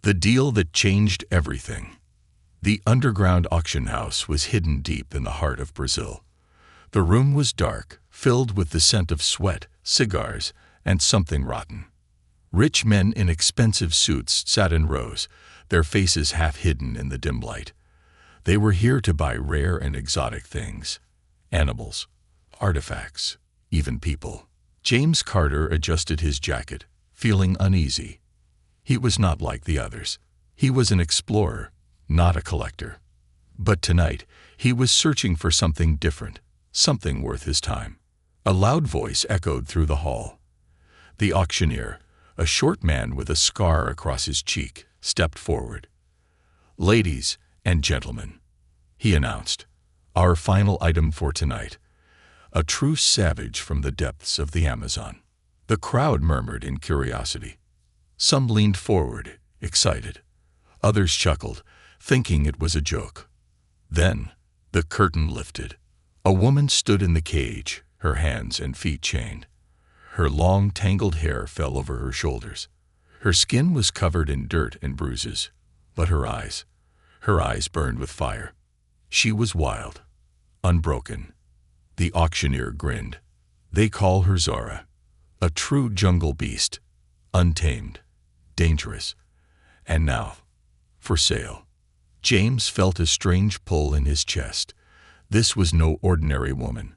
The deal that changed everything. The underground auction house was hidden deep in the heart of Brazil. The room was dark, filled with the scent of sweat, cigars, and something rotten. Rich men in expensive suits sat in rows, their faces half hidden in the dim light. They were here to buy rare and exotic things. Animals, artifacts, even people. James Carter adjusted his jacket, feeling uneasy. He was not like the others. He was an explorer, not a collector. But tonight, he was searching for something different, something worth his time. A loud voice echoed through the hall. The auctioneer, a short man with a scar across his cheek, stepped forward. "Ladies and gentlemen," he announced, "our final item for tonight. A true savage from the depths of the Amazon." The crowd murmured in curiosity. Some leaned forward, excited. Others chuckled, thinking it was a joke. Then, the curtain lifted. A woman stood in the cage, her hands and feet chained. Her long, tangled hair fell over her shoulders. Her skin was covered in dirt and bruises, but her eyes burned with fire. She was wild, unbroken. The auctioneer grinned. "They call her Zara, a true jungle beast, untamed, dangerous, and now, for sale." James felt a strange pull in his chest. This was no ordinary woman.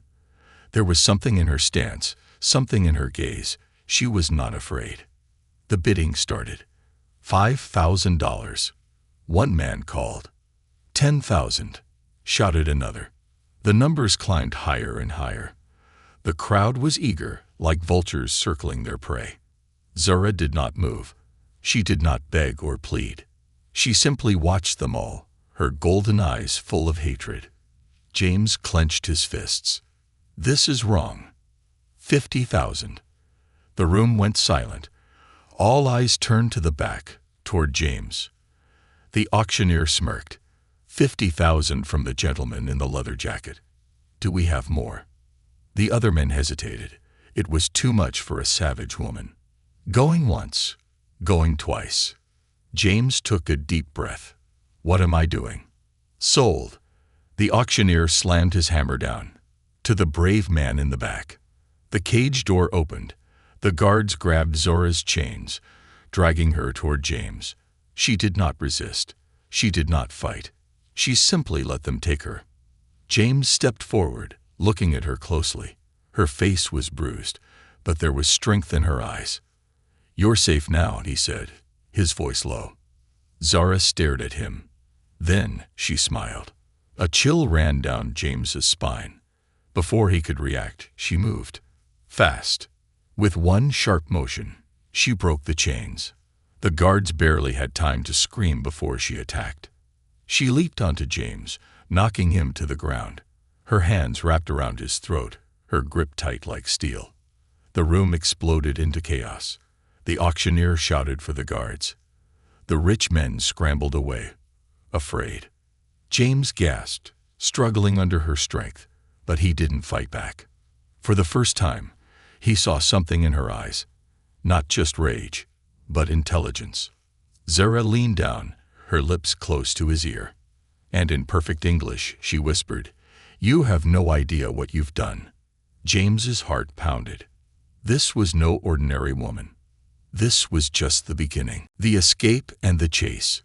There was something in her stance, something in her gaze. She was not afraid. The bidding started. $5,000. One man called. 10,000, shouted another. The numbers climbed higher and higher. The crowd was eager, like vultures circling their prey. Zara did not move. She did not beg or plead. She simply watched them all, her golden eyes full of hatred. James clenched his fists. "This is wrong." 50,000. The room went silent. All eyes turned to the back, toward James. The auctioneer smirked. 50,000 from the gentleman in the leather jacket. "Do we have more?" The other men hesitated. It was too much for a savage woman. Going once, going twice. James took a deep breath. "What am I doing?" "Sold." The auctioneer slammed his hammer down. To the brave man in the back. The cage door opened. The guards grabbed Zora's chains, dragging her toward James. She did not resist. She did not fight. She simply let them take her. James stepped forward, looking at her closely. Her face was bruised, but there was strength in her eyes. "You're safe now," he said, his voice low. Zara stared at him. Then she smiled. A chill ran down James's spine. Before he could react, she moved. Fast. With one sharp motion, she broke the chains. The guards barely had time to scream before she attacked. She leaped onto James, knocking him to the ground. Her hands wrapped around his throat, her grip tight like steel. The room exploded into chaos. The auctioneer shouted for the guards. The rich men scrambled away, afraid. James gasped, struggling under her strength, but he didn't fight back. For the first time, he saw something in her eyes, not just rage, but intelligence. Zara leaned down, her lips close to his ear, and in perfect English she whispered, "You have no idea what you've done." James's heart pounded. This was no ordinary woman. This was just the beginning. The escape and the chase.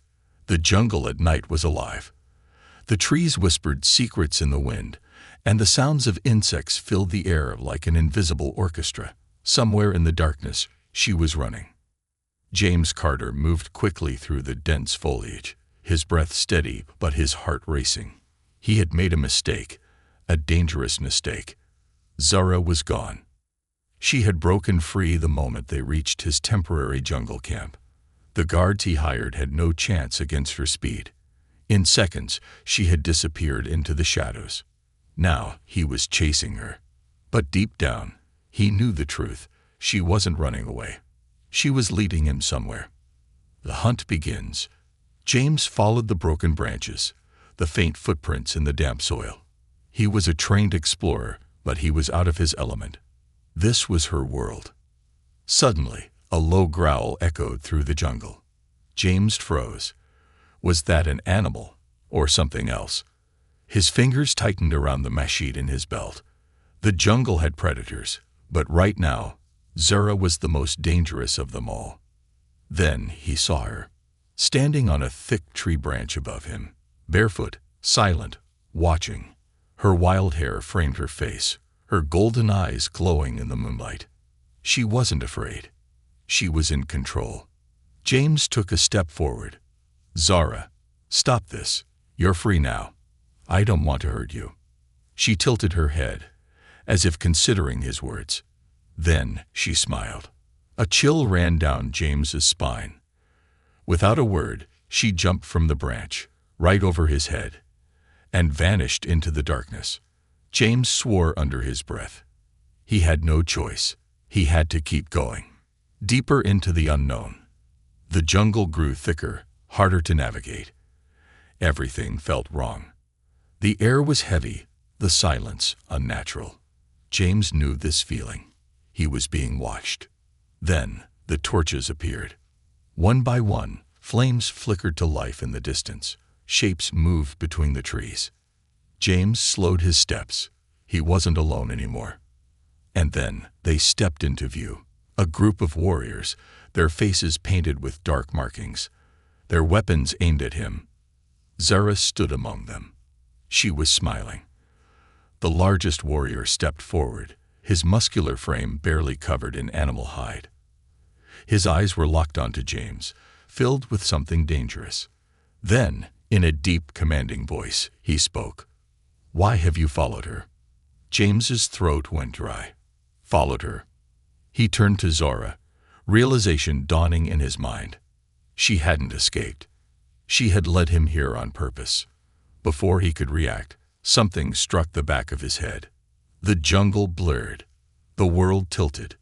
The jungle at night was alive. The trees whispered secrets in the wind, and the sounds of insects filled the air like an invisible orchestra. Somewhere in the darkness, she was running. James Carter moved quickly through the dense foliage, his breath steady but his heart racing. He had made a mistake, a dangerous mistake. Zara was gone. She had broken free the moment they reached his temporary jungle camp. The guards he hired had no chance against her speed. In seconds, she had disappeared into the shadows. Now he was chasing her. But deep down, he knew the truth. She wasn't running away. She was leading him somewhere. The hunt begins. James followed the broken branches, the faint footprints in the damp soil. He was a trained explorer, but he was out of his element. This was her world. Suddenly, a low growl echoed through the jungle. James froze. Was that an animal or something else? His fingers tightened around the machete in his belt. The jungle had predators, but right now, Zura was the most dangerous of them all. Then he saw her, standing on a thick tree branch above him, barefoot, silent, watching. Her wild hair framed her face, her golden eyes glowing in the moonlight. She wasn't afraid. She was in control. James took a step forward. "Zara, stop this. You're free now. I don't want to hurt you." She tilted her head, as if considering his words. Then she smiled. A chill ran down James's spine. Without a word, she jumped from the branch, right over his head, and vanished into the darkness. James swore under his breath. He had no choice. He had to keep going. Deeper into the unknown. The jungle grew thicker, harder to navigate. Everything felt wrong. The air was heavy, the silence unnatural. James knew this feeling. He was being watched. Then the torches appeared. One by one, flames flickered to life in the distance. Shapes moved between the trees. James slowed his steps. He wasn't alone anymore. And then they stepped into view. A group of warriors, their faces painted with dark markings, their weapons aimed at him. Zara stood among them. She was smiling. The largest warrior stepped forward, his muscular frame barely covered in animal hide. His eyes were locked onto James, filled with something dangerous. Then, in a deep, commanding voice, he spoke. "Why have you followed her?" James's throat went dry. Followed her. He turned to Zora, realization dawning in his mind. She hadn't escaped. She had led him here on purpose. Before he could react, something struck the back of his head. The jungle blurred. The world tilted.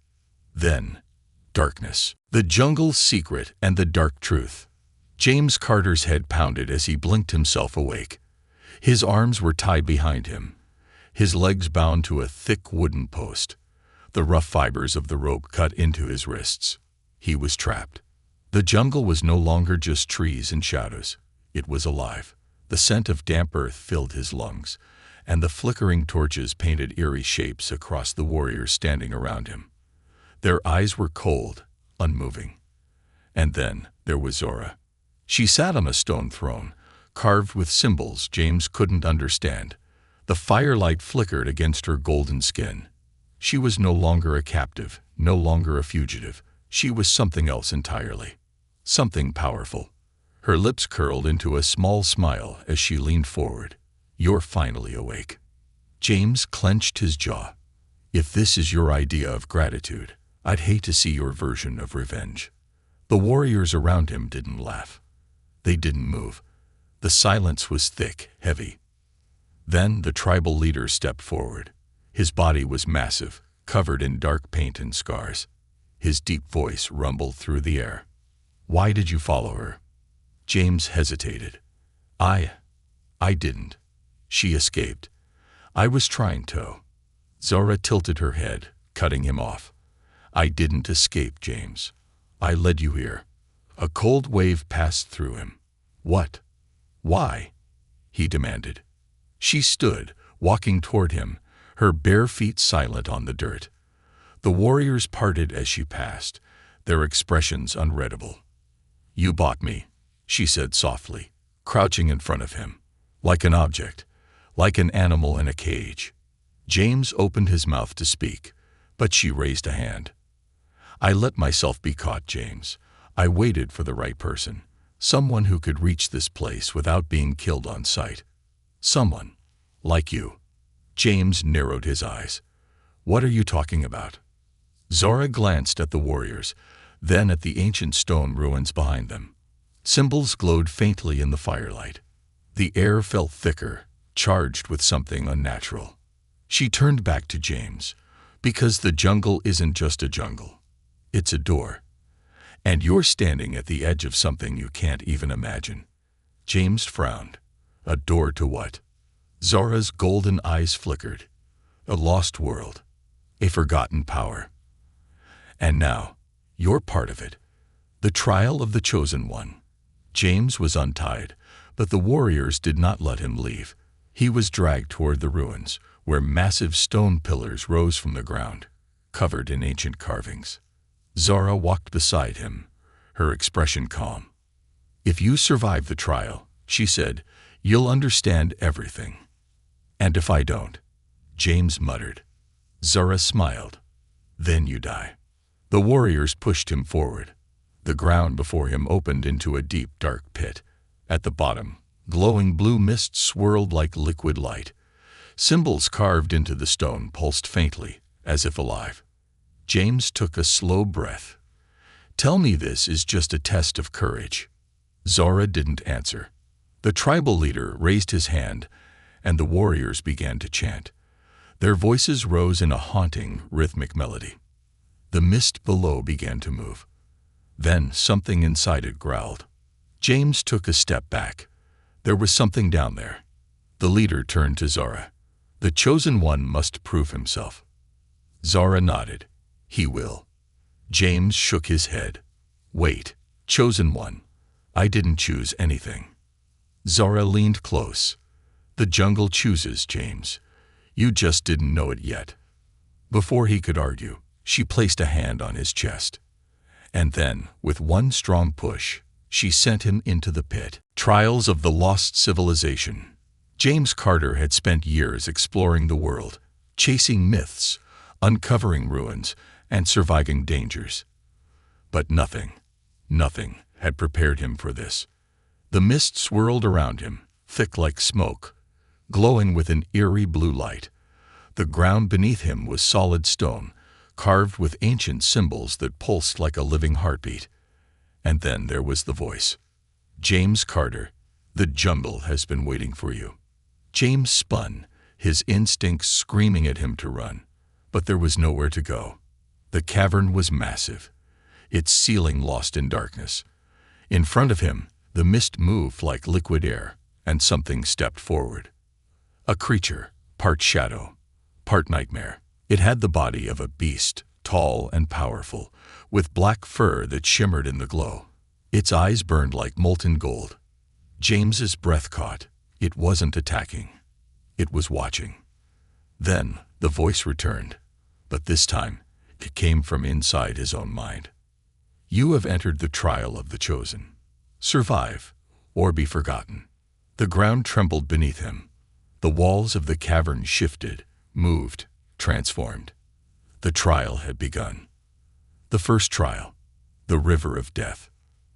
Then, darkness. The jungle's secret and the dark truth. James Carter's head pounded as he blinked himself awake. His arms were tied behind him, his legs bound to a thick wooden post. The rough fibers of the rope cut into his wrists. He was trapped. The jungle was no longer just trees and shadows. It was alive. The scent of damp earth filled his lungs, and the flickering torches painted eerie shapes across the warriors standing around him. Their eyes were cold, unmoving. And then there was Zora. She sat on a stone throne, carved with symbols James couldn't understand. The firelight flickered against her golden skin. She was no longer a captive, no longer a fugitive. She was something else entirely. Something powerful. Her lips curled into a small smile as she leaned forward. "You're finally awake." James clenched his jaw. "If this is your idea of gratitude, I'd hate to see your version of revenge." The warriors around him didn't laugh. They didn't move. The silence was thick, heavy. Then the tribal leader stepped forward. His body was massive, covered in dark paint and scars. His deep voice rumbled through the air. "Why did you follow her?" James hesitated. I didn't. She escaped. I was trying to." Zora tilted her head, cutting him off. "I didn't escape, James. I led you here." A cold wave passed through him. "What? Why?" he demanded. She stood, walking toward him, her bare feet silent on the dirt. The warriors parted as she passed, their expressions unreadable. "You bought me," she said softly, crouching in front of him, like an object, like an animal in a cage. James opened his mouth to speak, but she raised a hand. "I let myself be caught, James. I waited for the right person, someone who could reach this place without being killed on sight. Someone like you." James narrowed his eyes. "What are you talking about?" Zora glanced at the warriors, then at the ancient stone ruins behind them. Symbols glowed faintly in the firelight. The air felt thicker, charged with something unnatural. She turned back to James. "Because the jungle isn't just a jungle. It's a door. And you're standing at the edge of something you can't even imagine." James frowned. "A door to what?" Zora's golden eyes flickered. "A lost world. A forgotten power. And now, you're part of it. The trial of the chosen one. James was untied, but the warriors did not let him leave. He was dragged toward the ruins, where massive stone pillars rose from the ground, covered in ancient carvings. Zara walked beside him, her expression calm. "If you survive the trial," she said, "you'll understand everything." "And if I don't?" James muttered. Zara smiled. "Then you die." The warriors pushed him forward. The ground before him opened into a deep, dark pit. At the bottom, glowing blue mist swirled like liquid light. Symbols carved into the stone pulsed faintly, as if alive. James took a slow breath. "Tell me this is just a test of courage." Zara didn't answer. The tribal leader raised his hand, and the warriors began to chant. Their voices rose in a haunting, rhythmic melody. The mist below began to move. Then something inside it growled. James took a step back. There was something down there. The leader turned to Zara. "The chosen one must prove himself." Zara nodded. "He will." James shook his head. "Wait, chosen one. I didn't choose anything." Zara leaned close. "The jungle chooses, James. You just didn't know it yet." Before he could argue, she placed a hand on his chest. And then, with one strong push, she sent him into the pit. Trials of the Lost Civilization. James Carter had spent years exploring the world, chasing myths, uncovering ruins, and surviving dangers. But nothing had prepared him for this. The mist swirled around him, thick like smoke, glowing with an eerie blue light. The ground beneath him was solid stone, carved with ancient symbols that pulsed like a living heartbeat. And then there was the voice. "James Carter, the jungle has been waiting for you." James spun, his instincts screaming at him to run. But there was nowhere to go. The cavern was massive, its ceiling lost in darkness. In front of him, the mist moved like liquid air, and something stepped forward. A creature, part shadow, part nightmare. It had the body of a beast, tall and powerful, with black fur that shimmered in the glow. Its eyes burned like molten gold. James's breath caught. It wasn't attacking. It was watching. Then the voice returned, but this time it came from inside his own mind. "You have entered the trial of the chosen. Survive, or be forgotten." The ground trembled beneath him. The walls of the cavern shifted, moved, transformed. The trial had begun. The first trial, the river of death.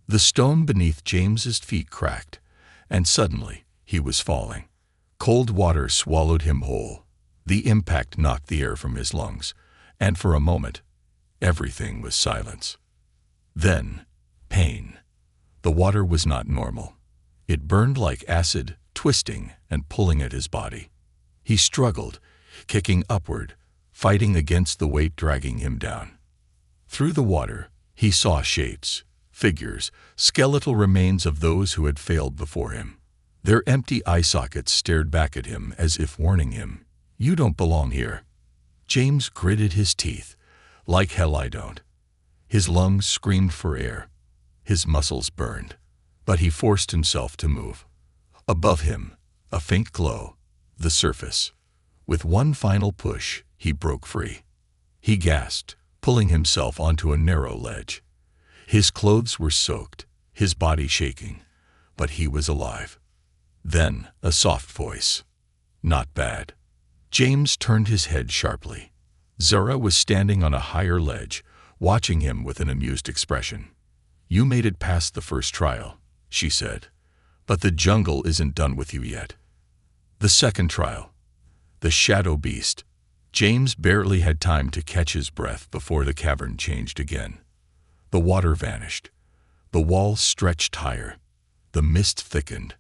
The stone beneath James's feet cracked, and suddenly he was falling. Cold water swallowed him whole. The impact knocked the air from his lungs, and for a moment, everything was silence. Then, pain. The water was not normal. It burned like acid, twisting and pulling at his body. He struggled, kicking upward, fighting against the weight dragging him down. Through the water, he saw shapes, figures, skeletal remains of those who had failed before him. Their empty eye sockets stared back at him as if warning him, "You don't belong here." James gritted his teeth. "Like hell I don't." His lungs screamed for air. His muscles burned. But he forced himself to move. Above him, a faint glow, the surface. With one final push, he broke free. He gasped, pulling himself onto a narrow ledge. His clothes were soaked, his body shaking, but he was alive. Then a soft voice. "Not bad." James turned his head sharply. Zara was standing on a higher ledge, watching him with an amused expression. "You made it past the first trial," she said, "but the jungle isn't done with you yet." The second trial. The shadow beast. James barely had time to catch his breath before the cavern changed again. The water vanished. The walls stretched higher. The mist thickened.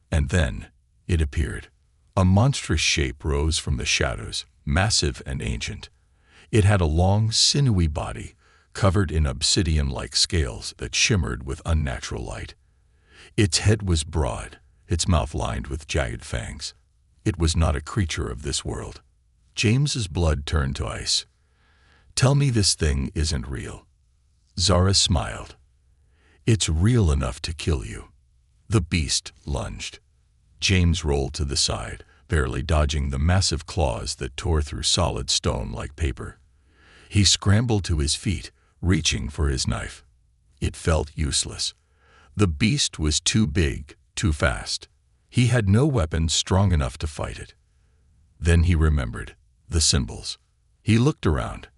And then it appeared. A monstrous shape rose from the shadows, massive and ancient. It had a long, sinewy body, covered in obsidian-like scales that shimmered with unnatural light. Its head was broad, its mouth lined with jagged fangs. It was not a creature of this world. James's blood turned to ice. "Tell me this thing isn't real." Zara smiled. "It's real enough to kill you." The beast lunged. James rolled to the side, barely dodging the massive claws that tore through solid stone like paper. He scrambled to his feet, reaching for his knife. It felt useless. The beast was too big, too fast. He had no weapon strong enough to fight it. Then he remembered the symbols. He looked around.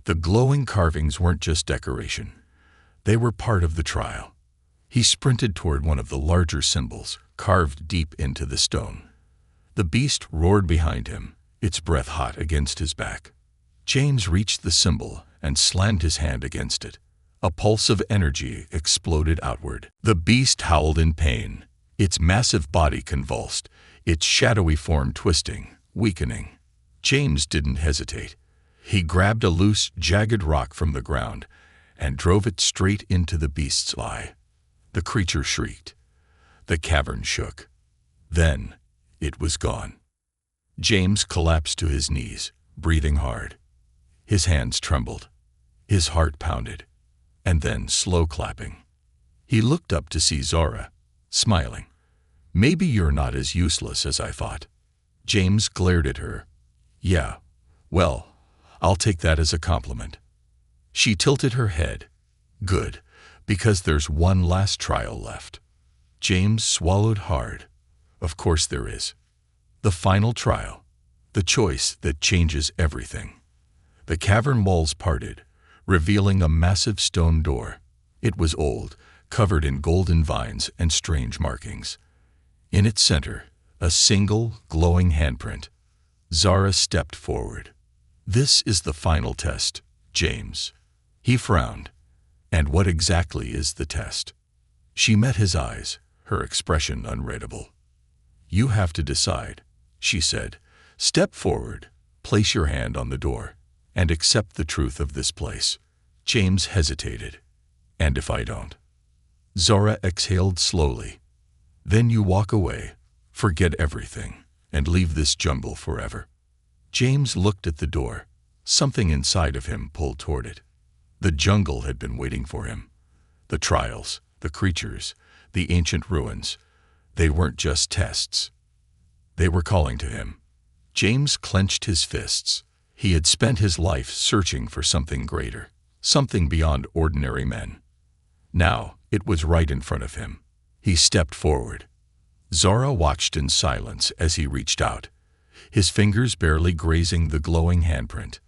The glowing carvings weren't just decoration. They were part of the trial. He sprinted toward one of the larger symbols, carved deep into the stone. The beast roared behind him, its breath hot against his back. James reached the symbol and slammed his hand against it. A pulse of energy exploded outward. The beast howled in pain, its massive body convulsed, its shadowy form twisting, weakening. James didn't hesitate. He grabbed a loose, jagged rock from the ground and drove it straight into the beast's eye. The creature shrieked. The cavern shook. Then it was gone. James collapsed to his knees, breathing hard. His hands trembled. His heart pounded. And then slow clapping. He looked up to see Zora, smiling. "Maybe you're not as useless as I thought." James glared at her. "Yeah, well, I'll take that as a compliment." She tilted her head. "Good, because there's one last trial left." James swallowed hard. Of course there is. The final trial. The choice that changes everything. The cavern walls parted, revealing a massive stone door. It was old, covered in golden vines and strange markings. In its center, a single, glowing handprint. Zara stepped forward. "This is the final test, James." He frowned. "And what exactly is the test?" She met his eyes, her expression unreadable. "You have to decide," she said. "Step forward, place your hand on the door, and accept the truth of this place." James hesitated. "And if I don't?" Zora exhaled slowly. "Then you walk away, forget everything, and leave this jungle forever." James looked at the door. Something inside of him pulled toward it. The jungle had been waiting for him. The trials, the creatures, the ancient ruins, they weren't just tests. They were calling to him. James clenched his fists. He had spent his life searching for something greater, something beyond ordinary men. Now it was right in front of him. He stepped forward. Zara watched in silence as he reached out, his fingers barely grazing the glowing handprint.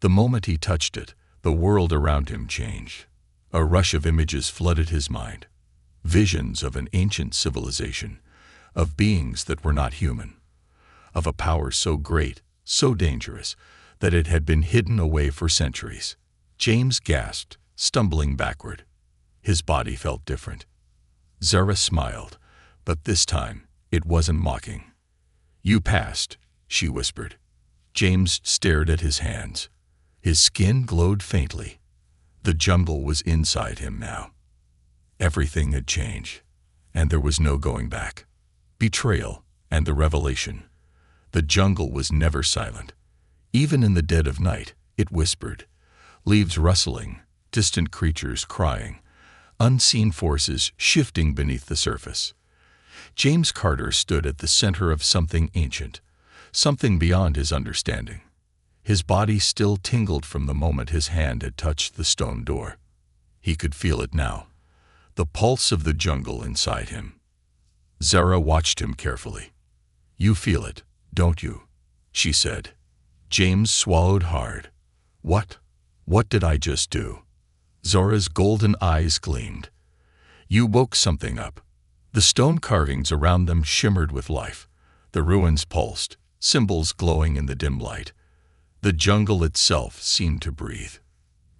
The moment he touched it, the world around him changed. A rush of images flooded his mind. Visions of an ancient civilization, of beings that were not human, of a power so great, so dangerous, that it had been hidden away for centuries. James gasped, stumbling backward. His body felt different. Zara smiled, but this time it wasn't mocking. "You passed," she whispered. James stared at his hands. His skin glowed faintly. The jungle was inside him now. Everything had changed, and there was no going back. Betrayal and the revelation. The jungle was never silent. Even in the dead of night, it whispered. Leaves rustling, distant creatures crying, unseen forces shifting beneath the surface. James Carter stood at the center of something ancient, something beyond his understanding. His body still tingled from the moment his hand had touched the stone door. He could feel it now, the pulse of the jungle inside him. Zara watched him carefully. "You feel it, don't you?" she said. James swallowed hard. What did I just do?" Zora's golden eyes gleamed. "You woke something up." The stone carvings around them shimmered with life. The ruins pulsed, symbols glowing in the dim light. The jungle itself seemed to breathe.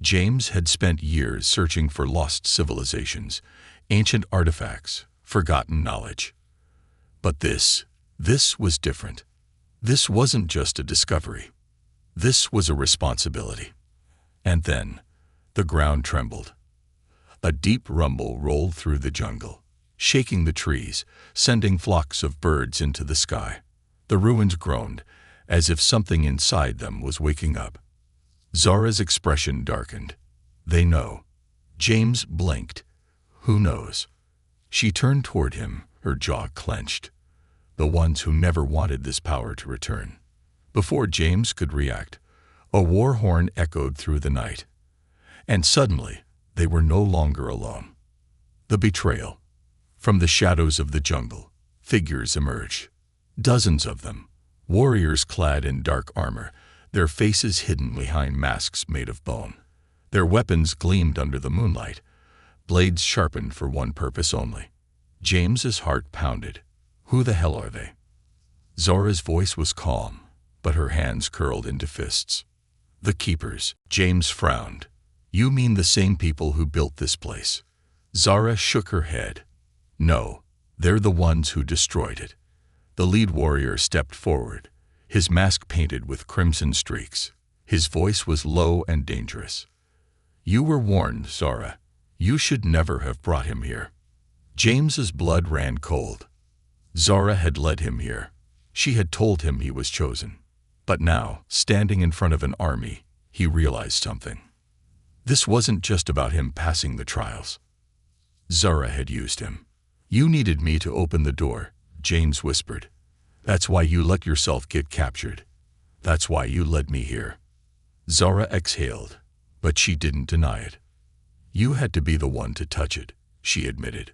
James had spent years searching for lost civilizations, ancient artifacts, forgotten knowledge. But this was different. This wasn't just a discovery. This was a responsibility. And then, the ground trembled. A deep rumble rolled through the jungle, shaking the trees, sending flocks of birds into the sky. The ruins groaned, as if something inside them was waking up. Zara's expression darkened. "They know." James blinked. "Who knows?" She turned toward him, her jaw clenched. The ones who never wanted this power to return. Before James could react, a war horn echoed through the night. And suddenly, they were no longer alone. The betrayal. From the shadows of the jungle, figures emerged. Dozens of them, warriors clad in dark armor, their faces hidden behind masks made of bone. Their weapons gleamed under the moonlight, blades sharpened for one purpose only. James's heart pounded. Who the hell are they? Zora's voice was calm, but her hands curled into fists. The Keepers. James frowned. You mean the same people who built this place? Zora shook her head. No, they're the ones who destroyed it. The lead warrior stepped forward, his mask painted with crimson streaks. His voice was low and dangerous. You were warned, Zora. You should never have brought him here. James's blood ran cold. Zora had led him here. She had told him he was chosen. But now, standing in front of an army, he realized something. This wasn't just about him passing the trials. Zora had used him. You needed me to open the door, James whispered. That's why you let yourself get captured. That's why you led me here. Zora exhaled, but she didn't deny it. You had to be the one to touch it, she admitted.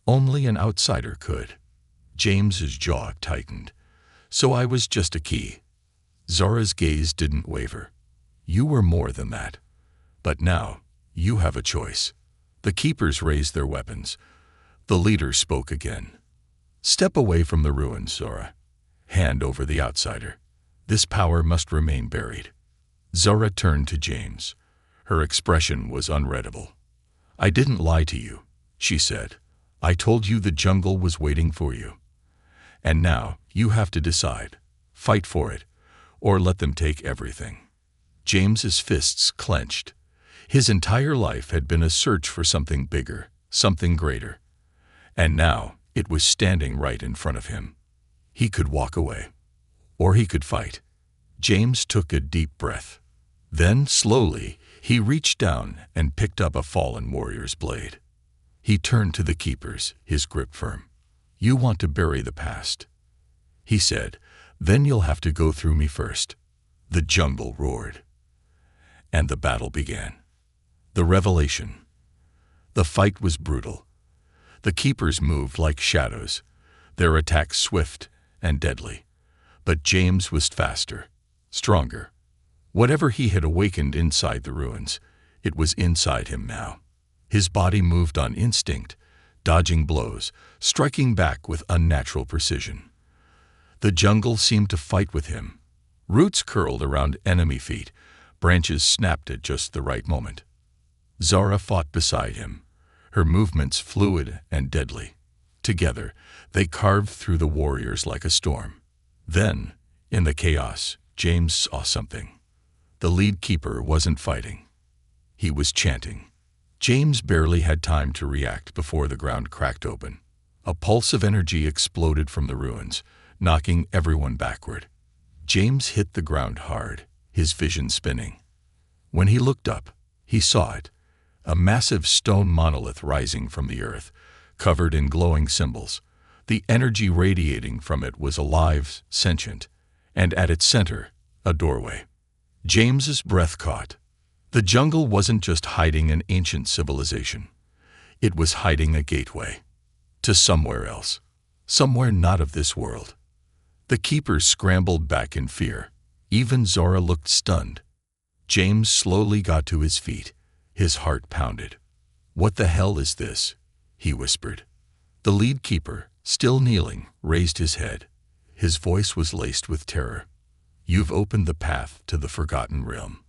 Only an outsider could. James's jaw tightened. So I was just a key. Zora's gaze didn't waver. You were more than that. But now, you have a choice. The Keepers raised their weapons. The leader spoke again. Step away from the ruins, Zora. Hand over the outsider. This power must remain buried. Zora turned to James. Her expression was unreadable. I didn't lie to you, she said. I told you the jungle was waiting for you. And now, you have to decide. Fight for it, or let them take everything. James's fists clenched. His entire life had been a search for something bigger, something greater. And now, it was standing right in front of him. He could walk away, or he could fight. James took a deep breath. Then, slowly, he reached down and picked up a fallen warrior's blade. He turned to the Keepers, his grip firm. You want to bury the past, he said. Then you'll have to go through me first. The jungle roared. And the battle began. The revelation. The fight was brutal. The Keepers moved like shadows, their attacks swift and deadly. But James was faster, stronger. Whatever he had awakened inside the ruins, it was inside him now. His body moved on instinct, dodging blows, striking back with unnatural precision. The jungle seemed to fight with him. Roots curled around enemy feet, branches snapped at just the right moment. Zora fought beside him, her movements fluid and deadly. Together, they carved through the warriors like a storm. Then, in the chaos, James saw something. The lead keeper wasn't fighting. He was chanting. James barely had time to react before the ground cracked open. A pulse of energy exploded from the ruins, knocking everyone backward. James hit the ground hard, his vision spinning. When he looked up, he saw it. A massive stone monolith rising from the earth, covered in glowing symbols. The energy radiating from it was alive, sentient, and at its center, a doorway. James's breath caught. The jungle wasn't just hiding an ancient civilization. It was hiding a gateway. To somewhere else. Somewhere not of this world. The Keepers scrambled back in fear. Even Zora looked stunned. James slowly got to his feet. His heart pounded. What the hell is this? He whispered. The lead keeper, still kneeling, raised his head. His voice was laced with terror. You've opened the path to the Forgotten Realm.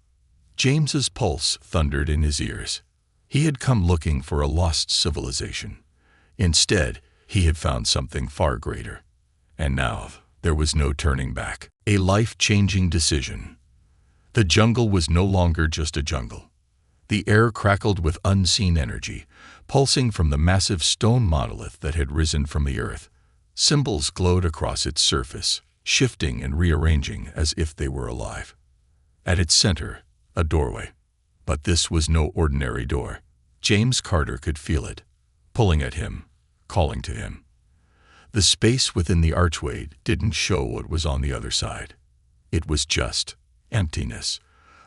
James's pulse thundered in his ears. He had come looking for a lost civilization. Instead, he had found something far greater. And now, there was no turning back. A life-changing decision. The jungle was no longer just a jungle. The air crackled with unseen energy, pulsing from the massive stone monolith that had risen from the earth. Symbols glowed across its surface, shifting and rearranging as if they were alive. At its center, a doorway. But this was no ordinary door. James Carter could feel it, pulling at him, calling to him. The space within the archway didn't show what was on the other side. It was just emptiness,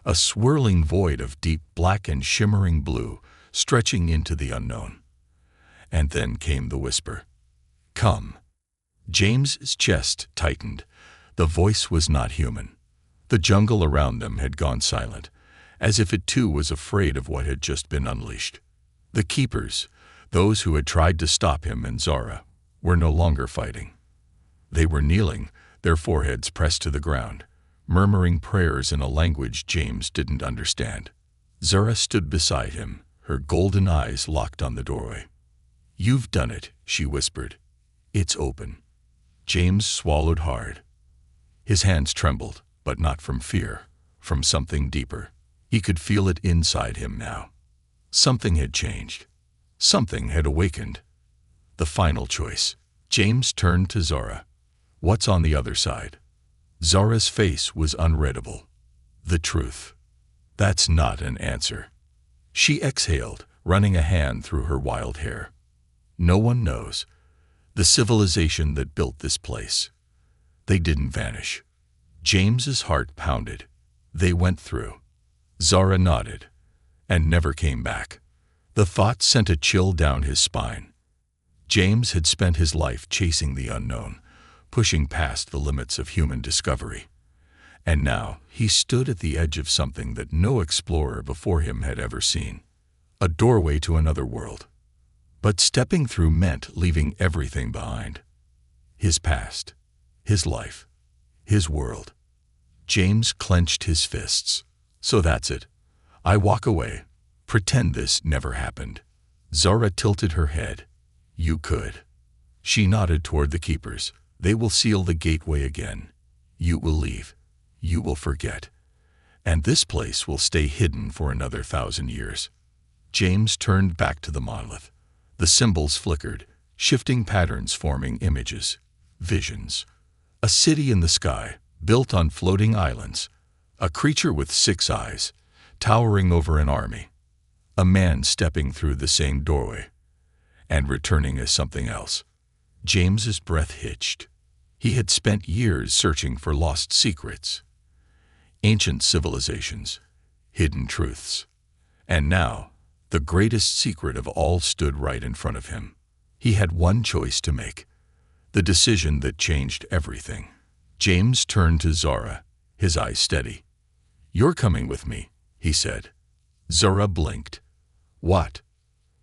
a swirling void of deep black and shimmering blue stretching into the unknown. And then came the whisper. "Come." James's chest tightened. The voice was not human. The jungle around them had gone silent, as if it too was afraid of what had just been unleashed. The keepers, those who had tried to stop him and Zara, were no longer fighting. They were kneeling, their foreheads pressed to the ground, murmuring prayers in a language James didn't understand. Zara stood beside him, her golden eyes locked on the doorway. "You've done it," she whispered. "It's open." James swallowed hard. His hands trembled, but not from fear, from something deeper. He could feel it inside him now. Something had changed. Something had awakened. The final choice. James turned to Zara. "What's on the other side?" Zara's face was unreadable. "The truth." "That's not an answer." She exhaled, running a hand through her wild hair. "No one knows. The civilization that built this place. They didn't vanish." James's heart pounded. "They went through." Zara nodded, and never came back. The thought sent a chill down his spine. James had spent his life chasing the unknown, pushing past the limits of human discovery. And now he stood at the edge of something that no explorer before him had ever seen. A doorway to another world. But stepping through meant leaving everything behind. His past, his life, his world. James clenched his fists. "So that's it. I walk away. Pretend this never happened." Zara tilted her head. "You could." She nodded toward the keepers. "They will seal the gateway again. You will leave. You will forget. And this place will stay hidden for another 1,000 years. James turned back to the monolith. The symbols flickered, shifting patterns forming images, visions. A city in the sky, built on floating islands. A creature with 6 eyes, towering over an army. A man stepping through the same doorway, and returning as something else. James's breath hitched. He had spent years searching for lost secrets, ancient civilizations, hidden truths. And now, the greatest secret of all stood right in front of him. He had one choice to make, the decision that changed everything. James turned to Zara, his eyes steady. "You're coming with me," he said. Zara blinked. "What?"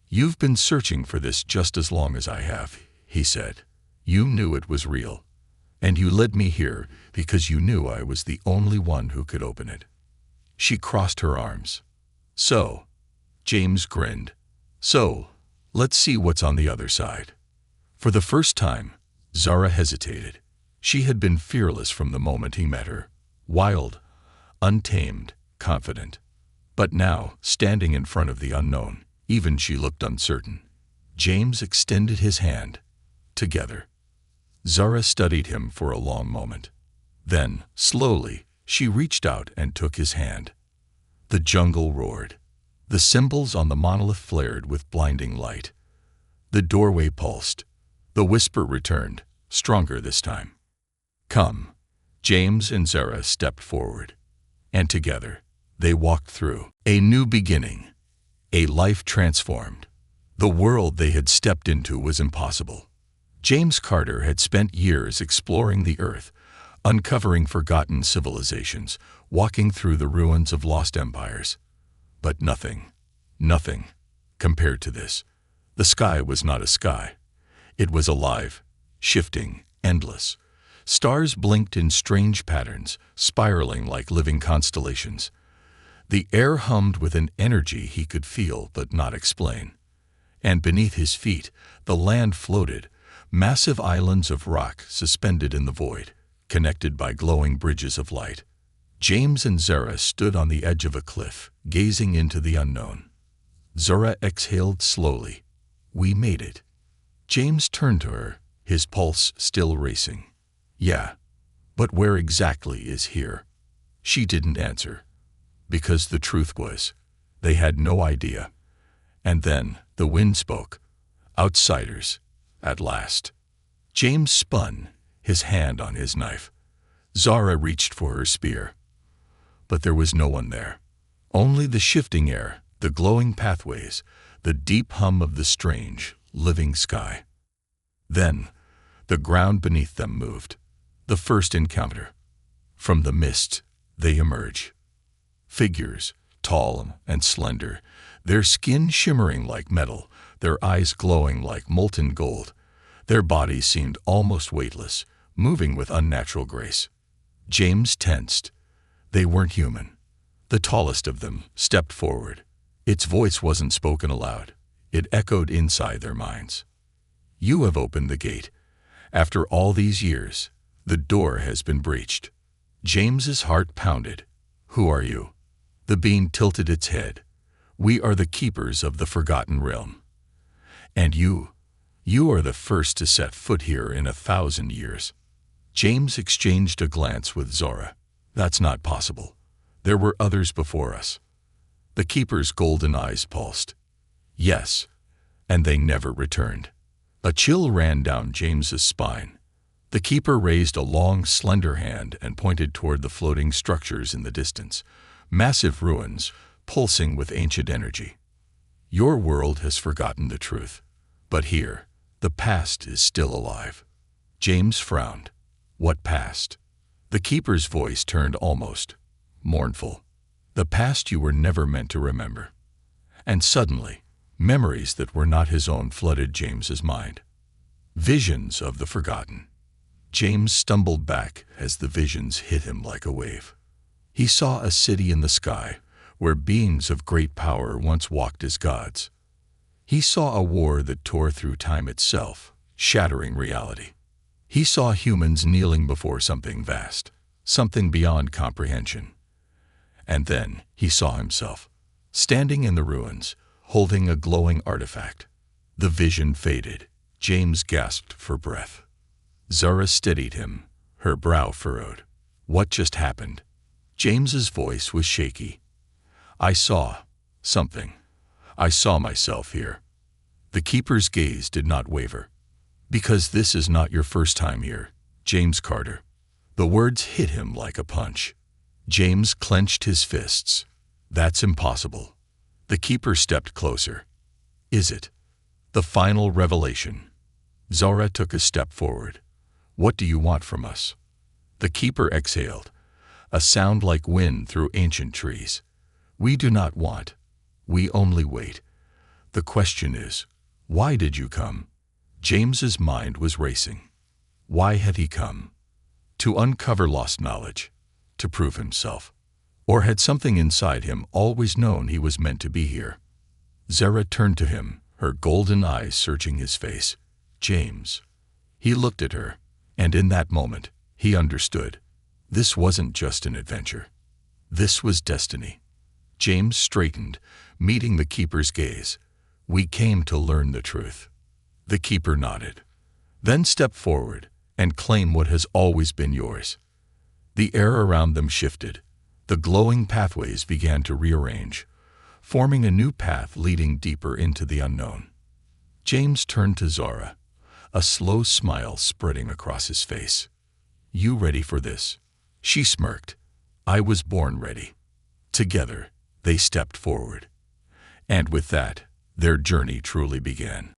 "You've been searching for this just as long as I have," he said. "You knew it was real. And you led me here because you knew I was the only one who could open it." She crossed her arms. "So," James grinned. "So, let's see what's on the other side." For the first time, Zara hesitated. She had been fearless from the moment he met her. Wild, untamed, confident. But now, standing in front of the unknown, even she looked uncertain. James extended his hand. Together. Zara studied him for a long moment. Then, slowly, she reached out and took his hand. The jungle roared. The symbols on the monolith flared with blinding light. The doorway pulsed. The whisper returned, stronger this time. "Come." James and Zara stepped forward. And together, they walked through a new beginning, a life transformed. The world they had stepped into was impossible. James Carter had spent years exploring the earth, uncovering forgotten civilizations, walking through the ruins of lost empires. But nothing, compared to this. The sky was not a sky. It was alive, shifting, endless. Stars blinked in strange patterns, spiraling like living constellations. The air hummed with an energy he could feel but not explain. And beneath his feet, the land floated, massive islands of rock suspended in the void, connected by glowing bridges of light. James and Zara stood on the edge of a cliff, gazing into the unknown. Zara exhaled slowly. "We made it." James turned to her, his pulse still racing. "Yeah, but where exactly is here?" She didn't answer. Because the truth was, they had no idea. And then the wind spoke. "Outsiders. At last. James spun, his hand on his knife. Zara reached for her spear. But there was no one there. Only the shifting air, the glowing pathways, the deep hum of the strange, living sky. Then, the ground beneath them moved. The first encounter. From the mist, they emerge. Figures, tall and slender, their skin shimmering like metal, their eyes glowing like molten gold. Their bodies seemed almost weightless, moving with unnatural grace. James tensed. They weren't human. The tallest of them stepped forward. Its voice wasn't spoken aloud. It echoed inside their minds. You have opened the gate. After all these years, the door has been breached. James's heart pounded. Who are you? The being tilted its head. We are the keepers of the forgotten realm. And you are the first to set foot here in 1,000 years. James exchanged a glance with Zora. That's not possible. There were others before us. The keeper's golden eyes pulsed. Yes, and they never returned. A chill ran down James's spine. The keeper raised a long, slender hand and pointed toward the floating structures in the distance, massive ruins, pulsing with ancient energy. Your world has forgotten the truth, but here, the past is still alive. James frowned. What past? The keeper's voice turned almost mournful. The past you were never meant to remember. And suddenly, memories that were not his own flooded James's mind. Visions of the forgotten. James stumbled back as the visions hit him like a wave. He saw a city in the sky where beings of great power once walked as gods. He saw a war that tore through time itself, shattering reality. He saw humans kneeling before something vast, something beyond comprehension. And then he saw himself, standing in the ruins, holding a glowing artifact. The vision faded. James gasped for breath. Zara steadied him, her brow furrowed. What just happened? James's voice was shaky. I saw something. I saw myself here. The keeper's gaze did not waver. Because this is not your first time here, James Carter. The words hit him like a punch. James clenched his fists. That's impossible. The keeper stepped closer. Is it? The final revelation. Zara took a step forward. What do you want from us? The keeper exhaled, a sound like wind through ancient trees. We do not want. We only wait. The question is, why did you come? James's mind was racing. Why had he come? To uncover lost knowledge, to prove himself. Or had something inside him always known he was meant to be here? Zara turned to him, her golden eyes searching his face. James. He looked at her, and in that moment, he understood. This wasn't just an adventure. This was destiny. James straightened, meeting the keeper's gaze. We came to learn the truth. The keeper nodded. Then step forward and claim what has always been yours. The air around them shifted. The glowing pathways began to rearrange, forming a new path leading deeper into the unknown. James turned to Zara, a slow smile spreading across his face. You ready for this? She smirked. I was born ready. Together, they stepped forward. And with that, their journey truly began.